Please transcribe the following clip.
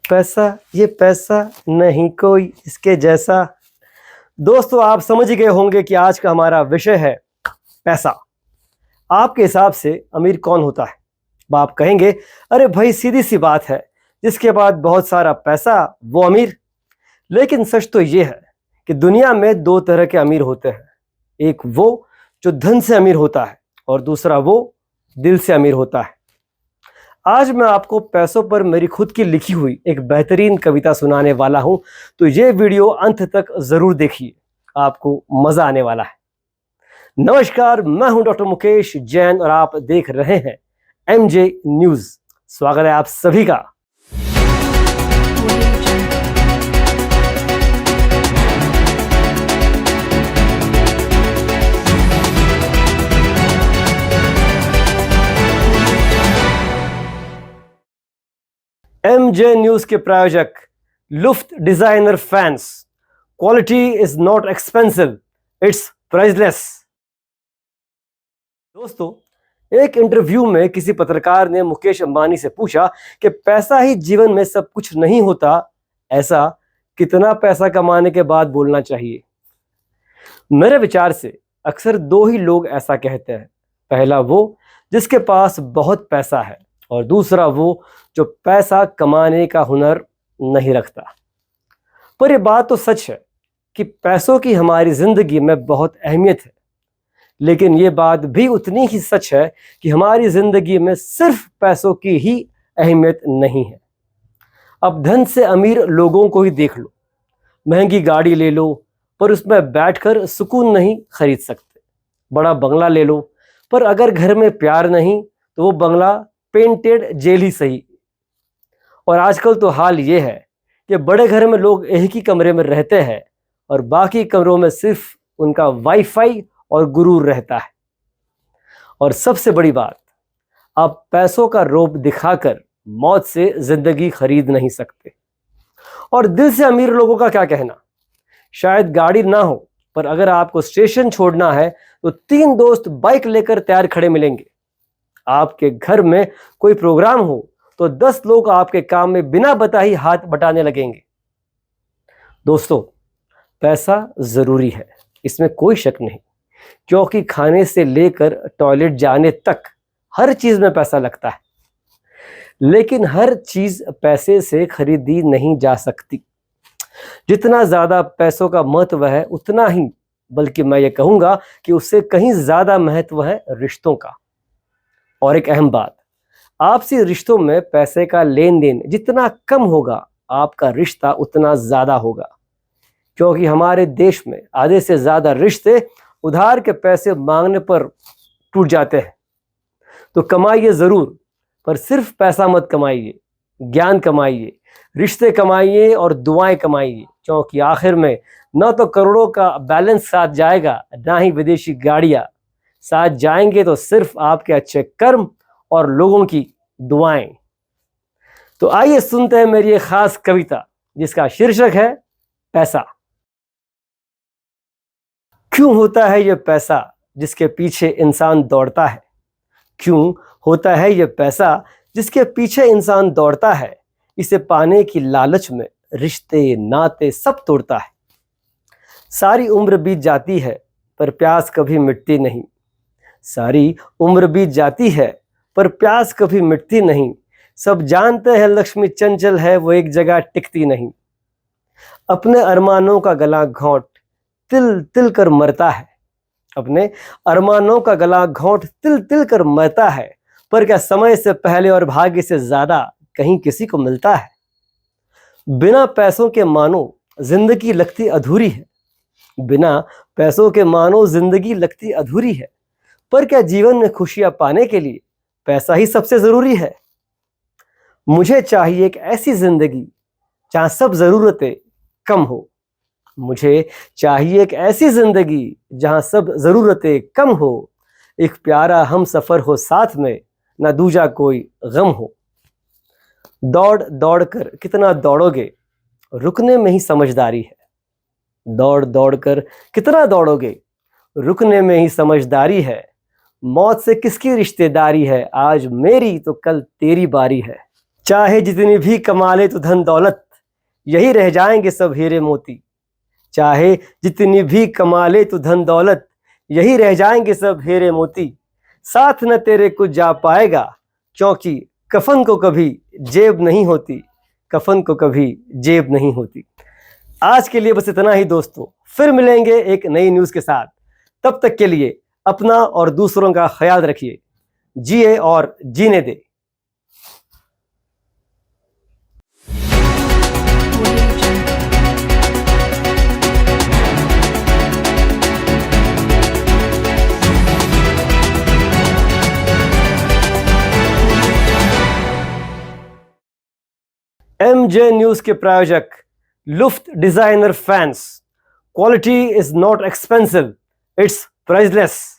पैसा ये पैसा नहीं कोई इसके जैसा। दोस्तों, आप समझ गए होंगे कि आज का हमारा विषय है पैसा। आपके हिसाब से अमीर कौन होता है? आप कहेंगे, अरे भाई सीधी सी बात है, जिसके पास बहुत सारा पैसा वो अमीर। लेकिन सच तो ये है कि दुनिया में दो तरह के अमीर होते हैं। एक वो जो धन से अमीर होता है और दूसरा वो दिल से अमीर होता है। आज मैं आपको पैसों पर मेरी खुद की लिखी हुई एक बेहतरीन कविता सुनाने वाला हूं, तो ये वीडियो अंत तक जरूर देखिए, आपको मजा आने वाला है। नमस्कार, मैं हूं डॉक्टर मुकेश जैन और आप देख रहे हैं एमजे न्यूज। स्वागत है आप सभी का। एमजे न्यूज के प्रायोजक लुफ्ट designer fans. Quality is not expensive, it's priceless. दोस्तों, एक इंटरव्यू में किसी पत्रकार ने मुकेश अंबानी से पूछा कि पैसा ही जीवन में सब कुछ नहीं होता, ऐसा कितना पैसा कमाने के बाद बोलना चाहिए? मेरे विचार से अक्सर दो ही लोग ऐसा कहते हैं। पहला वो जिसके पास बहुत पैसा है और दूसरा वो जो पैसा कमाने का हुनर नहीं रखता। पर यह बात तो सच है कि पैसों की हमारी जिंदगी में बहुत अहमियत है, लेकिन ये बात भी उतनी ही सच है कि हमारी जिंदगी में सिर्फ पैसों की ही अहमियत नहीं है। अब धन से अमीर लोगों को ही देख लो, महंगी गाड़ी ले लो पर उसमें बैठकर सुकून नहीं खरीद सकते। बड़ा बंगला ले लो पर अगर घर में प्यार नहीं तो वो बंगला पेंटेड जेल ही सही। और आजकल तो हाल ये है कि बड़े घर में लोग एक ही कमरे में रहते हैं और बाकी कमरों में सिर्फ उनका वाईफाई और गुरूर रहता है। और सबसे बड़ी बात, आप पैसों का रोब दिखाकर मौत से जिंदगी खरीद नहीं सकते। और दिल से अमीर लोगों का क्या कहना? शायद गाड़ी ना हो पर अगर आपको स्टेशन छोड़ना है तो 3 दोस्त बाइक लेकर तैयार खड़े मिलेंगे। आपके घर में कोई प्रोग्राम हो तो 10 लोग आपके काम में बिना बताए हाथ बटाने लगेंगे। दोस्तों, पैसा जरूरी है, इसमें कोई शक नहीं, क्योंकि खाने से लेकर टॉयलेट जाने तक हर चीज में पैसा लगता है। लेकिन हर चीज पैसे से खरीदी नहीं जा सकती। जितना ज्यादा पैसों का महत्व है उतना ही, बल्कि मैं ये कहूंगा कि उससे कहीं ज्यादा महत्व है रिश्तों का। और एक अहम बात, आपसी रिश्तों में पैसे का लेन देन जितना कम होगा आपका रिश्ता उतना ज्यादा होगा, क्योंकि हमारे देश में आधे से ज्यादा रिश्ते उधार के पैसे मांगने पर टूट जाते हैं। तो कमाइए जरूर, पर सिर्फ पैसा मत कमाइए, ज्ञान कमाइए, रिश्ते कमाइए और दुआएं कमाइए, क्योंकि आखिर में न तो करोड़ों का बैलेंस साथ जाएगा, ना ही विदेशी गाड़ियां साथ जाएंगे, तो सिर्फ आपके अच्छे कर्म और लोगों की दुआएं। तो आइए सुनते हैं मेरी एक खास कविता जिसका शीर्षक है पैसा। क्यों होता है ये पैसा जिसके पीछे इंसान दौड़ता है? क्यों होता है ये पैसा जिसके पीछे इंसान दौड़ता है? इसे पाने की लालच में रिश्ते नाते सब तोड़ता है। सारी उम्र बीत जाती है पर प्यास कभी मिटती नहीं। सारी उम्र बीत जाती है पर प्यास कभी मिटती नहीं। सब जानते हैं लक्ष्मी चंचल है, वो एक जगह टिकती नहीं। अपने अरमानों का गला घोंट तिल तिल कर मरता है। अपने अरमानों का गला घोंट तिल तिल कर मरता है, पर क्या समय से पहले और भाग्य से ज्यादा कहीं किसी को मिलता है? बिना पैसों के मानो जिंदगी लगती अधूरी है। बिना पैसों के मानो जिंदगी लगती अधूरी है, पर क्या जीवन में खुशियां पाने के लिए पैसा ही सबसे जरूरी है? मुझे चाहिए एक ऐसी जिंदगी जहां सब जरूरतें कम हो। मुझे चाहिए एक ऐसी जिंदगी जहां सब जरूरतें कम हो। एक प्यारा हम सफर हो साथ में, ना दूजा कोई गम हो। दौड़ दौड़ कर कितना दौड़ोगे, रुकने में ही समझदारी है। दौड़ दौड़ कर कितना दौड़ोगे, रुकने में ही समझदारी है। मौत से किसकी रिश्तेदारी है, आज मेरी तो कल तेरी बारी है। चाहे जितनी भी कमा ले तू धन दौलत, यही रह जाएंगे सब हीरे मोती। चाहे जितनी भी कमा ले तू धन दौलत, यही रह जाएंगे सब हीरे मोती। साथ न तेरे कुछ जा पाएगा, क्योंकि कफन को कभी जेब नहीं होती, कफन को कभी जेब नहीं होती। आज के लिए बस इतना ही दोस्तों, फिर मिलेंगे एक नई न्यूज़ के साथ। तब तक के लिए अपना और दूसरों का ख्याल रखिए। जिए और जीने दे। MJ न्यूज़ के प्रायोजक लुफ्ट designer fans. Quality is not expensive, it's priceless.